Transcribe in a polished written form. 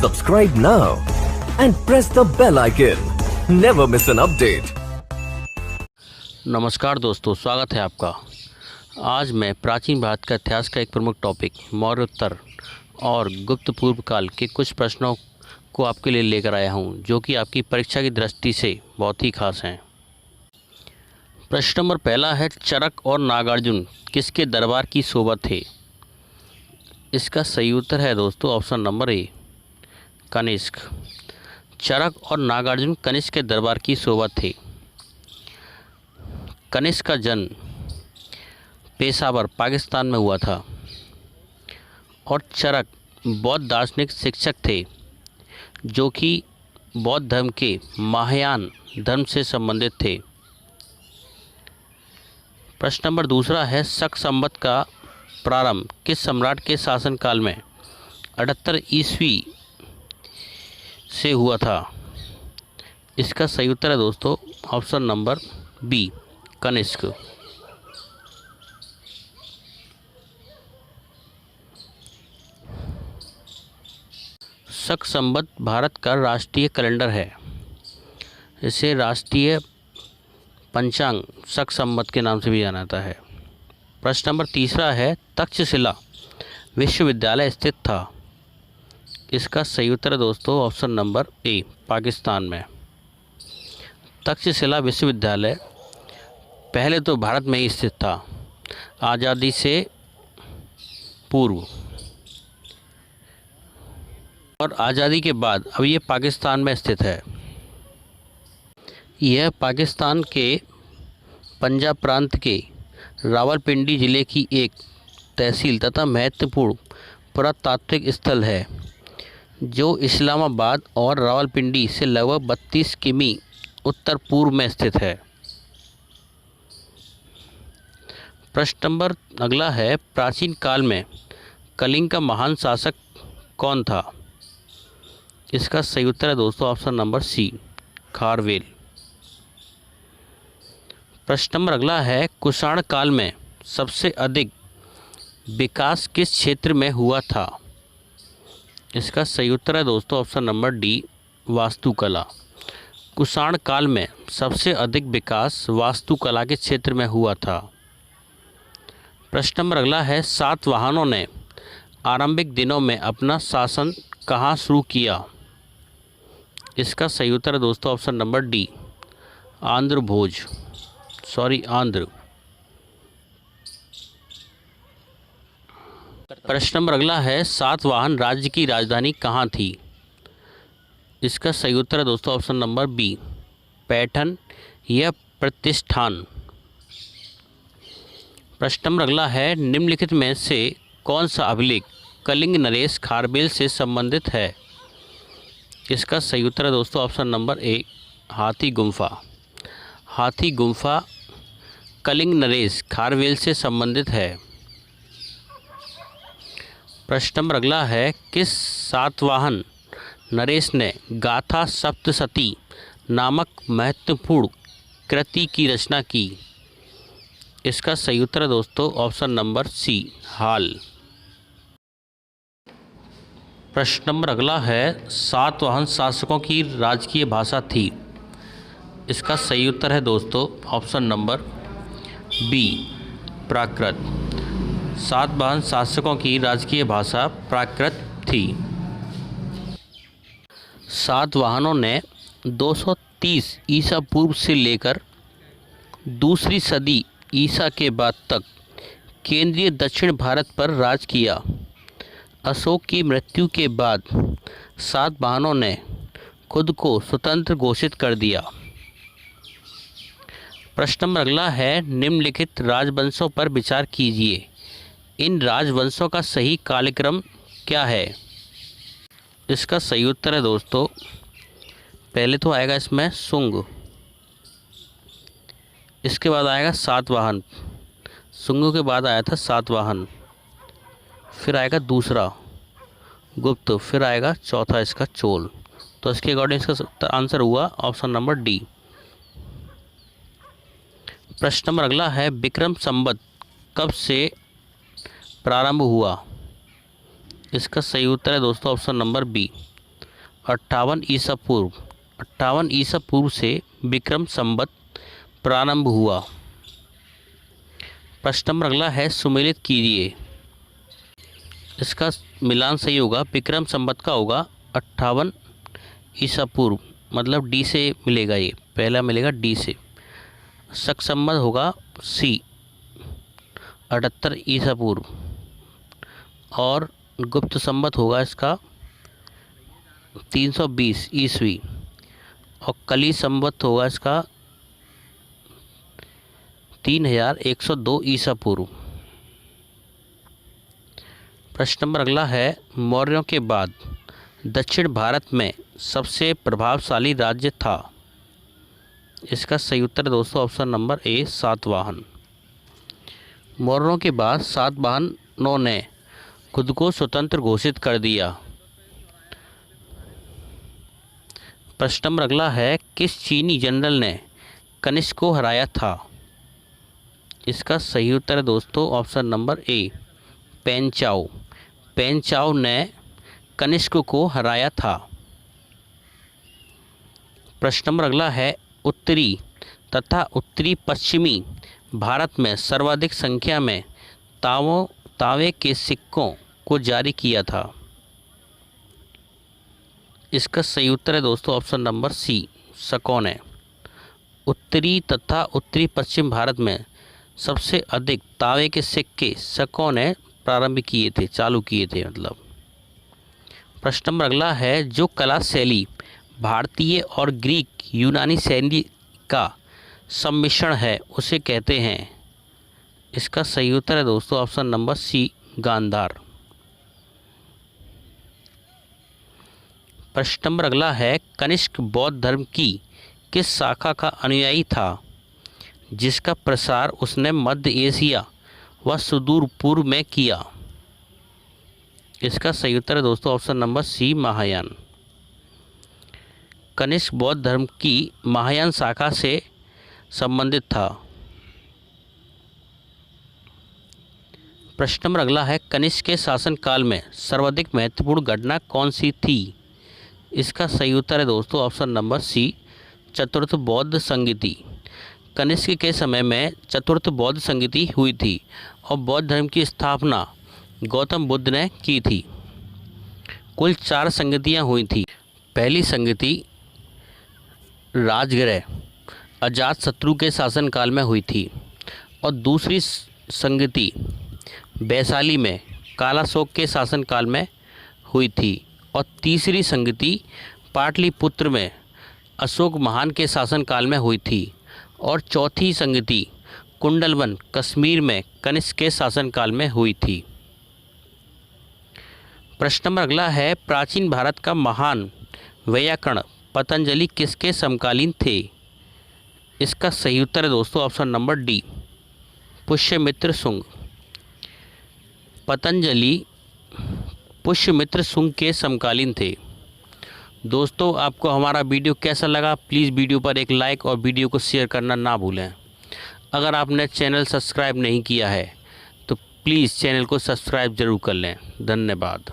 Subscribe now and press the bell icon. Never miss an update. नमस्कार दोस्तों, स्वागत है आपका। आज मैं प्राचीन भारत का इतिहास का एक प्रमुख टॉपिक मौर्योत्तर और गुप्त पूर्व काल के कुछ प्रश्नों को आपके लिए लेकर आया हूं, जो कि आपकी परीक्षा की दृष्टि से बहुत ही खास हैं। प्रश्न नंबर पहला है, चरक और नागार्जुन किसके दरबार की शोभा थे? इसका सही उत्तर है दोस्तों ऑप्शन नंबर ए, कनिष्क। चरक और नागार्जुन कनिष्क के दरबार की शोभा थे। कनिष्क का जन्म पेशावर पाकिस्तान में हुआ था और चरक बौद्ध दार्शनिक शिक्षक थे, जो कि बौद्ध धर्म के महायान धर्म से संबंधित थे। प्रश्न नंबर दूसरा है, शक संवत का प्रारंभ किस सम्राट के शासनकाल में 78 ईस्वी से हुआ था? इसका सही उत्तर है दोस्तों ऑप्शन नंबर बी, कनिष्क। शक संवत भारत का राष्ट्रीय कैलेंडर है। इसे राष्ट्रीय पंचांग शक संवत के नाम से भी जाना जाता है। प्रश्न नंबर तीसरा है, तक्षशिला विश्वविद्यालय स्थित था। इसका सही उत्तर है दोस्तों ऑप्शन नंबर ए, पाकिस्तान में। तक्षशिला विश्वविद्यालय पहले तो भारत में ही स्थित था, आज़ादी से पूर्व, और आज़ादी के बाद अब ये पाकिस्तान में स्थित है। यह पाकिस्तान के पंजाब प्रांत के रावलपिंडी ज़िले की एक तहसील तथा महत्वपूर्ण पुरातात्विक स्थल है, जो इस्लामाबाद और रावलपिंडी से लगभग 32 किमी उत्तर पूर्व में स्थित है। प्रश्न नंबर अगला है, प्राचीन काल में कलिंग का महान शासक कौन था? इसका सही उत्तर है दोस्तों ऑप्शन नंबर सी, खारवेल। प्रश्न नंबर अगला है, कुषाण काल में सबसे अधिक विकास किस क्षेत्र में हुआ था? इसका सही उत्तर है दोस्तों ऑप्शन नंबर डी, वास्तुकला। कुषाण काल में सबसे अधिक विकास वास्तुकला के क्षेत्र में हुआ था। प्रश्न नंबर अगला है, सातवाहनों ने आरंभिक दिनों में अपना शासन कहाँ शुरू किया? इसका सही उत्तर है दोस्तों ऑप्शन नंबर डी, आंध्र। प्रश्न नंबर अगला है, सातवाहन राज्य की राजधानी कहाँ थी? इसका सही उत्तर है दोस्तों ऑप्शन नंबर बी, पैठन या प्रतिष्ठान। प्रश्न नंबर अगला है, निम्नलिखित में से कौन सा अभिलेख कलिंग नरेश खारवेल से संबंधित है? इसका सही उत्तर है दोस्तों ऑप्शन नंबर ए, हाथी गुम्फा। हाथी गुम्फा कलिंग नरेश खारवेल से संबंधित है। प्रश्न नंबर अगला है, किस सातवाहन नरेश ने गाथा सप्तशती नामक महत्वपूर्ण कृति की रचना की? इसका सही उत्तर है दोस्तों ऑप्शन नंबर सी, हाल। प्रश्न नंबर अगला है, सातवाहन शासकों की राजकीय भाषा थी। इसका सही उत्तर है दोस्तों ऑप्शन नंबर बी, प्राकृत। सातवाहन शासकों की राजकीय भाषा प्राकृत थी। सातवाहनों ने 230 ईसा पूर्व से लेकर दूसरी सदी ईसा के बाद तक केंद्रीय दक्षिण भारत पर राज किया। अशोक की मृत्यु के बाद सातवाहनों ने खुद को स्वतंत्र घोषित कर दिया। प्रश्न नंबर अगला है, निम्नलिखित राजवंशों पर विचार कीजिए। इन राजवंशों का सही कालक्रम क्या है? इसका सही उत्तर है दोस्तों, पहले तो आएगा इसमें शुंग, इसके बाद आएगा सातवाहन, शुंग के बाद आया था सातवाहन, फिर आएगा दूसरा गुप्त, फिर आएगा चौथा इसका चोल। तो इसके अकॉर्डिंग इसका आंसर हुआ ऑप्शन नंबर डी। प्रश्न नंबर अगला है, विक्रम संवत कब से प्रारंभ हुआ? इसका सही उत्तर है दोस्तों ऑप्शन नंबर बी, 58 ईसा पूर्व। 58 ईसा पूर्व से विक्रम संवत प्रारंभ हुआ। प्रश्न नंबर अगला है, सुमेलित कीजिए। इसका मिलान सही होगा। विक्रम संवत का होगा 58 ईसा पूर्व, मतलब डी से मिलेगा, ये पहला मिलेगा डी से। शक संवत होगा सी 78 ईसा पूर्व, और गुप्त संवत होगा इसका 320 ईस्वी, और कली संवत होगा इसका 3102 ईसा पूर्व। प्रश्न नंबर अगला है, मौर्यों के बाद दक्षिण भारत में सबसे प्रभावशाली राज्य था। इसका सही उत्तर दोस्तों ऑप्शन नंबर ए सातवाहन। मौर्यों के बाद सातवाहनों ने खुद को स्वतंत्र घोषित कर दिया। प्रश्न नंबर अगला है, किस चीनी जनरल ने कनिष्क को हराया था। इसका सही उत्तर है दोस्तों ऑप्शन नंबर ए पेन चाओ। पेन चाओ ने कनिष्क को हराया था। प्रश्न नंबर अगला है, उत्तरी तथा उत्तरी पश्चिमी भारत में सर्वाधिक संख्या में तावे के सिक्कों को जारी किया था। इसका सही उत्तर है दोस्तों ऑप्शन नंबर सी शकों ने। उत्तरी तथा उत्तरी पश्चिम भारत में सबसे अधिक तावे के सिक्के शकों ने प्रारंभ किए थे, चालू किए थे मतलब। प्रश्न नंबर अगला है, जो कला शैली भारतीय और ग्रीक यूनानी शैली का सम्मिश्रण है उसे कहते हैं। इसका सही उत्तर है दोस्तों ऑप्शन नंबर सी गांधार। प्रश्न नंबर अगला है, कनिष्क बौद्ध धर्म की किस शाखा का अनुयायी था जिसका प्रसार उसने मध्य एशिया व सुदूर पूर्व में किया। इसका सही उत्तर है दोस्तों option number C Mahayana. Kanishka बौद्ध धर्म की महायान शाखा से संबंधित था। प्रश्न नंबर अगला है, कनिष्क के शासनकाल में सर्वाधिक महत्वपूर्ण घटना कौन सी थी। इसका सही उत्तर है दोस्तों ऑप्शन नंबर सी चतुर्थ बौद्ध संगीति। कनिष्क के समय में चतुर्थ बौद्ध संगीति हुई थी और बौद्ध धर्म की स्थापना गौतम बुद्ध ने की थी। कुल 4 संगतियाँ हुई थी। पहली संगति राजगृह अजातशत्रु के शासनकाल में हुई थी, और दूसरी संगति वैशाली में कालाशोक के शासनकाल में हुई थी, और तीसरी संगति पाटलिपुत्र में अशोक महान के शासनकाल में हुई थी, और चौथी संगति कुंडलवन कश्मीर में कनिष्क के शासनकाल में हुई थी। प्रश्न नंबर अगला है, प्राचीन भारत का महान वैयाकरण पतंजलि किसके समकालीन थे। इसका सही उत्तर है दोस्तों option number D Pushyamitra Shunga. Patanjali Pushyamitra Shunga के समकालीन थे। दोस्तों आपको हमारा वीडियो कैसा लगा, प्लीज़ वीडियो पर एक लाइक और वीडियो को शेयर करना ना भूलें। अगर आपने चैनल सब्सक्राइब नहीं किया है तो प्लीज़ चैनल को सब्सक्राइब ज़रूर कर लें। धन्यवाद।